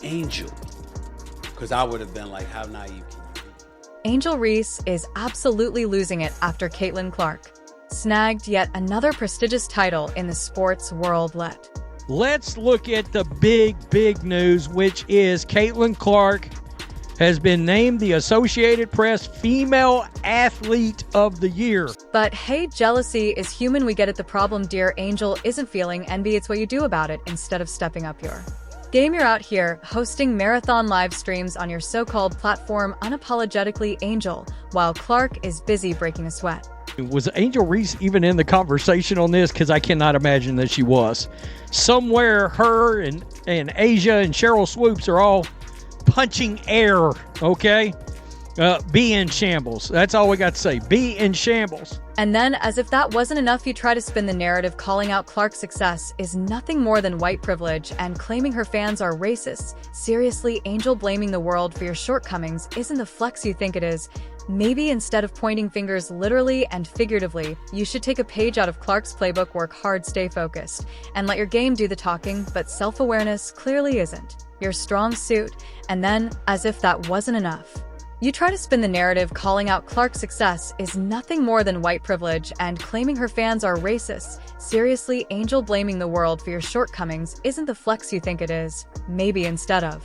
Angel. Because I would have been like, how naive can you be? Angel Reese is absolutely losing it after Caitlin Clark snagged yet another prestigious title in the sports world. Let's look at the big news, which is Caitlin Clark has been named the Associated Press Female Athlete of the Year. But hey, jealousy is human. We get it. The problem, dear Angel, isn't feeling envy. It's what you do about it instead of stepping up your game. You're out here hosting marathon live streams on your so-called platform unapologetically, Angel, while Clark is busy breaking a sweat. Was Angel Reese even in the conversation on this? Because I cannot imagine that she was. Somewhere her and Asia and Cheryl Swoops are all punching air, okay? Be in shambles. That's all we got to say. Be in shambles. And then, as if that wasn't enough, you try to spin the narrative calling out Clark's success is nothing more than white privilege and claiming her fans are racist. Seriously, Angel, blaming the world for your shortcomings isn't the flex you think it is. Maybe instead of pointing fingers literally and figuratively, you should take a page out of Clark's playbook, work hard, stay focused, and let your game do the talking, but self-awareness clearly isn't your strong suit. And then, as if that wasn't enough, you try to spin the narrative calling out Clark's success is nothing more than white privilege and claiming her fans are racist. Seriously, Angel, blaming the world for your shortcomings isn't the flex you think it is. Maybe instead of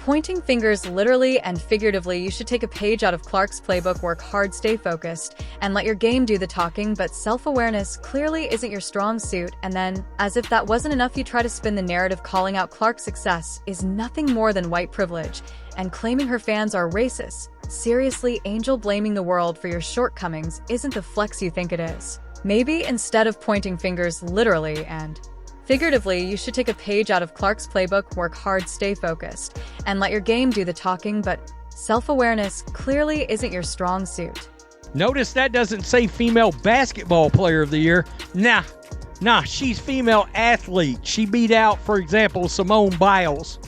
pointing fingers literally and figuratively, you should take a page out of Clark's playbook, work hard, stay focused, and let your game do the talking, but self-awareness clearly isn't your strong suit. And then, as if that wasn't enough, you try to spin the narrative calling out Clark's success is nothing more than white privilege and claiming her fans are racist. Seriously, Angel, blaming the world for your shortcomings isn't the flex you think it is. Maybe instead of pointing fingers literally and figuratively, you should take a page out of Clark's playbook, work hard, stay focused, and let your game do the talking, but self-awareness clearly isn't your strong suit. Notice that doesn't say female basketball player of the year. Nah, she's female athlete. She beat out, for example, Simone Biles.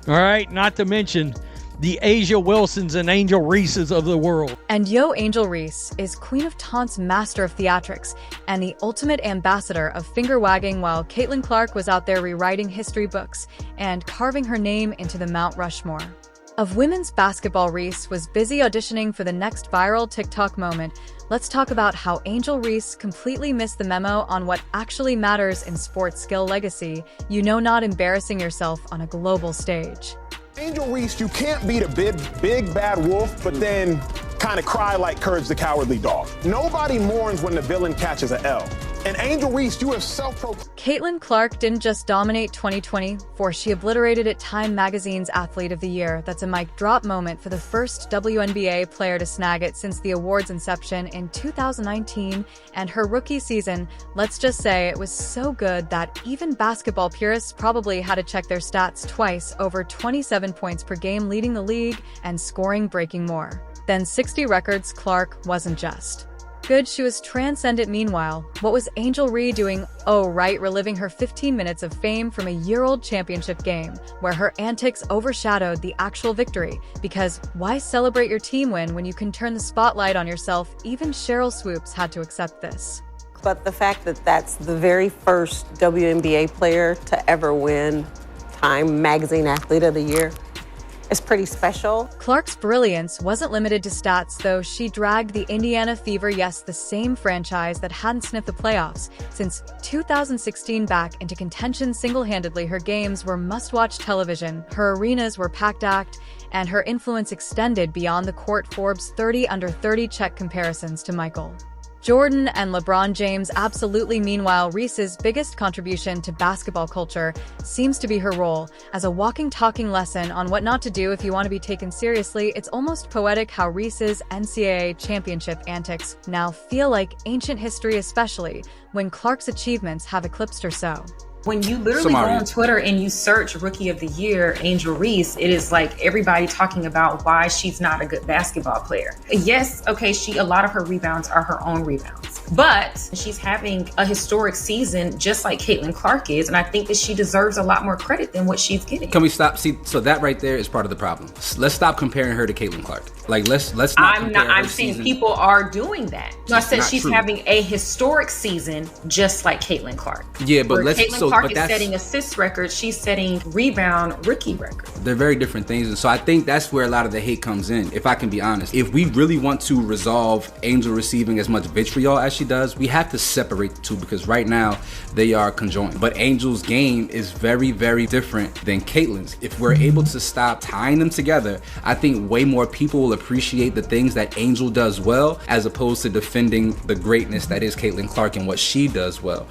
All right, not to mention the Asia Wilsons and Angel Reeses of the world. And Angel Reese is Queen of Taunts, master of theatrics, and the ultimate ambassador of finger-wagging, while Caitlin Clark was out there rewriting history books and carving her name into the Mount Rushmore of women's basketball. Reese was busy auditioning for the next viral TikTok moment. Let's talk about how Angel Reese completely missed the memo on what actually matters in sports: skill, legacy, not embarrassing yourself on a global stage. Angel Reese, you can't beat a big bad wolf, but then kind of cry like Courage the Cowardly Dog. Nobody mourns when the villain catches an L. And Angel Reese, you have self-proclaimed. Caitlin Clark didn't just dominate 2024, she obliterated it. Time Magazine's Athlete of the Year. That's a mic drop moment for the first WNBA player to snag it since the award's inception in 2019 and her rookie season. Let's just say it was so good that even basketball purists probably had to check their stats twice. Over 27 points per game, leading the league and scoring, breaking more than 60 records. Clark wasn't just good, she was transcendent. Meanwhile, what was Angel Reese doing? Oh right, reliving her 15 minutes of fame from a year-old championship game, where her antics overshadowed the actual victory. Because why celebrate your team win when you can turn the spotlight on yourself? Even Cheryl Swoops had to accept this. But the fact that that's the very first WNBA player to ever win Time Magazine Athlete of the Year is pretty special. Clark's brilliance wasn't limited to stats, though. She dragged the Indiana Fever, yes, the same franchise that hadn't sniffed the playoffs since 2016, back into contention single-handedly. Her games were must-watch television, her arenas were packed, and her influence extended beyond the court. Forbes 30 under 30 check comparisons to Michael Jordan and LeBron James. Absolutely. Meanwhile, Reese's biggest contribution to basketball culture seems to be her role as a walking, talking lesson on what not to do if you want to be taken seriously. It's almost poetic how Reese's NCAA championship antics now feel like ancient history, especially when Clark's achievements have eclipsed her so. When you literally go on Twitter and you search Rookie of the Year, Angel Reese, it is like everybody talking about why she's not a good basketball player. Yes, okay, a lot of her rebounds are her own rebounds. But she's having a historic season just like Caitlin Clark is, and I think that she deserves a lot more credit than what she's getting. Can we stop? See, so that right there is part of the problem. Let's stop comparing her to Caitlin Clark. Like, let's not. I'm saying people are doing that. No, I said she's true. having a historic season just like Caitlin Clark. Yeah, but Caitlin Clark is setting assist records. She's setting rebound rookie records. They're very different things, and so I think that's where a lot of the hate comes in. If I can be honest, if we really want to resolve Angel receiving as much vitriol as she does, we have to separate the two, because right now they are conjoined. But Angel's game is very, very different than Caitlin's. If we're able to stop tying them together, I think way more people will appreciate the things that Angel does well, as opposed to defending the greatness that is Caitlin Clark and what she does well.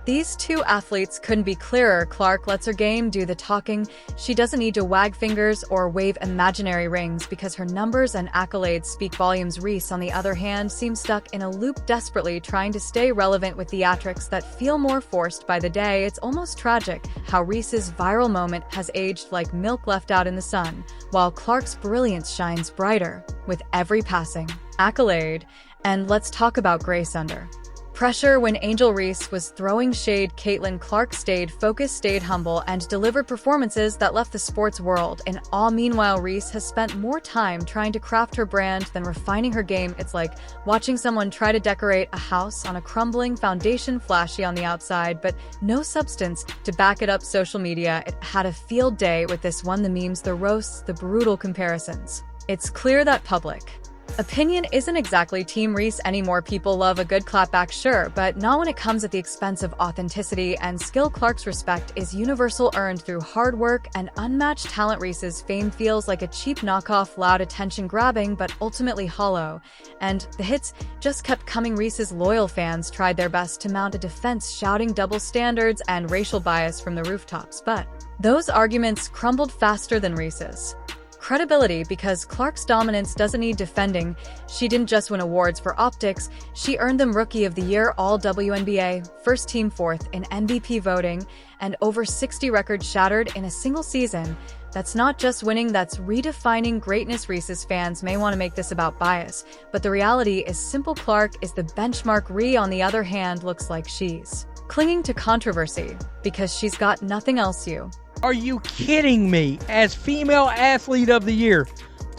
These two athletes couldn't be clearer. Clark lets her game do the talking. She doesn't need to wag fingers or wave imaginary rings because her numbers and accolades speak volumes. Reese, on the other hand, seems stuck in a loop, desperately trying to stay relevant with theatrics that feel more forced by the day. It's almost tragic how Reese's viral moment has aged like milk left out in the sun, while Clark's brilliance shines brighter with every passing accolade. And let's talk about Grace under pressure. When Angel Reese was throwing shade, Caitlin Clark stayed focused, stayed humble, and delivered performances that left the sports world in awe. Meanwhile, Reese has spent more time trying to craft her brand than refining her game. It's like watching someone try to decorate a house on a crumbling foundation, flashy on the outside, but no substance to back it up. Social media, it had a field day with this one: the memes, the roasts, the brutal comparisons. It's clear that public opinion isn't exactly Team Reese anymore. People love a good clapback, sure, but not when it comes at the expense of authenticity and skill. Clark's respect is universal, earned through hard work and unmatched talent. Reese's fame feels like a cheap knockoff, loud, attention-grabbing, but ultimately hollow. And the hits just kept coming. Reese's loyal fans tried their best to mount a defense, shouting double standards and racial bias from the rooftops, but those arguments crumbled faster than Reese's credibility, because Clark's dominance doesn't need defending. She didn't just win awards for optics, she earned them Rookie of the Year, All WNBA, First Team, Fourth in MVP voting, and over 60 records shattered in a single season. That's not just winning, that's redefining greatness. Reese's fans may want to make this about bias, but the reality is simple: Clark is the benchmark. Ree, on the other hand, looks like she's clinging to controversy because she's got nothing else. Are you kidding me? As Female Athlete of the Year,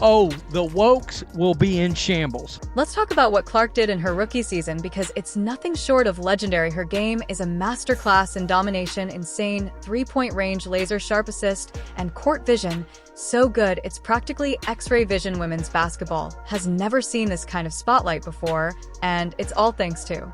oh, the wokes will be in shambles. Let's talk about what Clark did in her rookie season, because it's nothing short of legendary. Her game is a masterclass in domination, insane three-point range, laser-sharp assist, and court vision. So good, it's practically X-ray vision. Women's basketball has never seen this kind of spotlight before, and it's all thanks to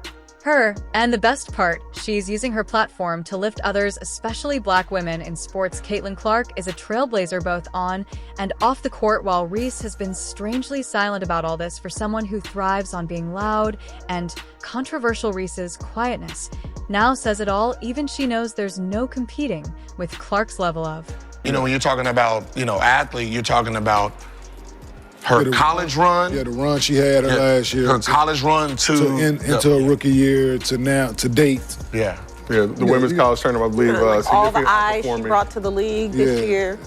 her. And the best part, she's using her platform to lift others, especially Black women in sports. Caitlin Clark is a trailblazer both on and off the court, while Reese has been strangely silent about all this. For someone who thrives on being loud and controversial, Reese's quietness now says it all. Even she knows there's no competing with Clark's level of, when you're talking about, athlete, you're talking about her college run. Yeah, the run she had last year. Her college run into a rookie year to now, to date. Yeah. Yeah, the women's college tournament, I believe, all the eyes she brought to the league this year.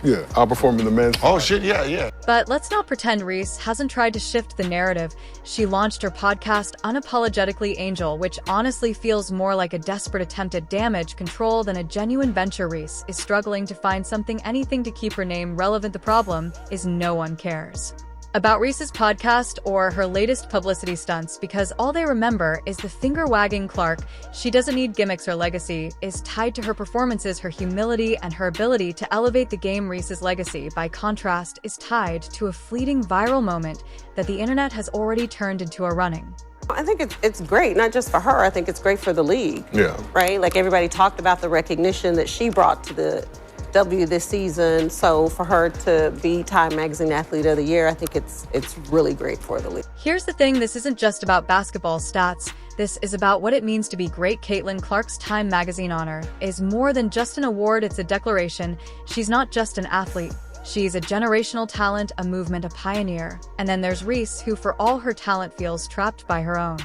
Yeah, outperforming the men's. Oh, shit, yeah. But let's not pretend Reese hasn't tried to shift the narrative. She launched her podcast, Unapologetically Angel, which honestly feels more like a desperate attempt at damage control than a genuine venture. Reese is struggling to find anything to keep her name relevant. The problem is no one cares about Reese's podcast or her latest publicity stunts, because all they remember is the finger-wagging Clark. She doesn't need gimmicks. Her legacy is tied to her performances, her humility, and her ability to elevate the game. Reese's legacy, by contrast, is tied to a fleeting viral moment that the internet has already turned into a running. I think it's great, not just for her. I think it's great for the league. Yeah. Right? Like, everybody talked about the recognition that she brought to the W this season. So for her to be Time Magazine Athlete of the Year, I think it's really great for the league. Here's the thing, this isn't just about basketball stats. This is about what it means to be great. Caitlin Clark's Time Magazine honor is more than just an award, it's a declaration. She's not just an athlete. She's a generational talent, a movement, a pioneer. And then there's Reese, who for all her talent feels trapped by her own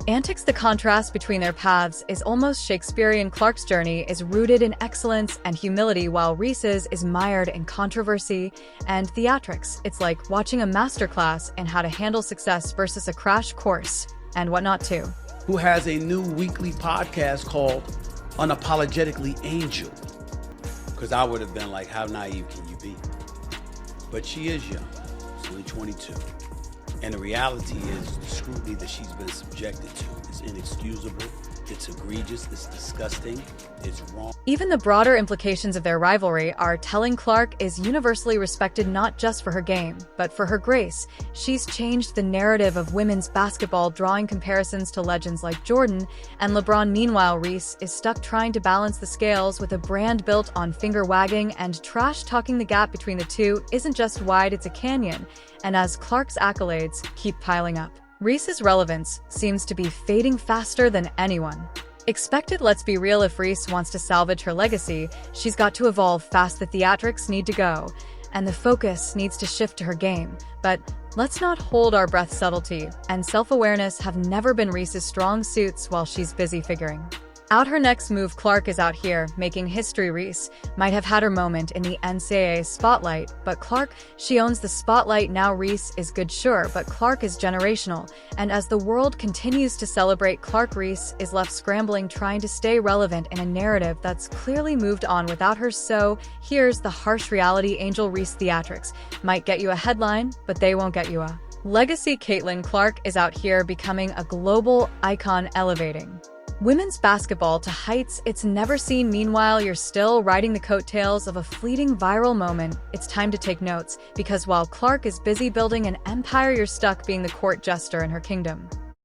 Antics, the contrast between their paths is almost Shakespearean. Clark's journey is rooted in excellence and humility, while Reese's is mired in controversy and theatrics. It's like watching a masterclass in how to handle success versus a crash course and what not to. Who has a new weekly podcast called Unapologetically Angel. Because I would have been like, how naive can you be? But she is young. She's only 22. And the reality is the scrutiny that she's been subjected to is inexcusable, it's egregious, it's disgusting, it's wrong. Even the broader implications of their rivalry are telling. Clark is universally respected not just for her game, but for her grace. She's changed the narrative of women's basketball, drawing comparisons to legends like Jordan and LeBron. Meanwhile, Reese is stuck trying to balance the scales with a brand built on finger-wagging and trash-talking. The gap between the two isn't just wide, it's a canyon. And as Clark's accolades keep piling up, Reese's relevance seems to be fading faster than anyone expected. Let's be real, if Reese wants to salvage her legacy, she's got to evolve fast. The theatrics need to go, and the focus needs to shift to her game. But let's not hold our breath. Subtlety and self-awareness have never been Reese's strong suits while she's busy figuring out her next move. Clark is out here making history. Reese might have had her moment in the NCAA spotlight, but Clark, she owns the spotlight now. Reese is good, sure, but Clark is generational. And as the world continues to celebrate Clark, Reese is left scrambling, trying to stay relevant in a narrative that's clearly moved on without her. So here's the harsh reality. Angel Reese theatrics might get you a headline, but they won't get you a legacy. Caitlin Clark is out here becoming a global icon, elevating women's basketball to heights it's never seen. Meanwhile, you're still riding the coattails of a fleeting viral moment. It's time to take notes, because while Clark is busy building an empire, you're stuck being the court jester in her kingdom.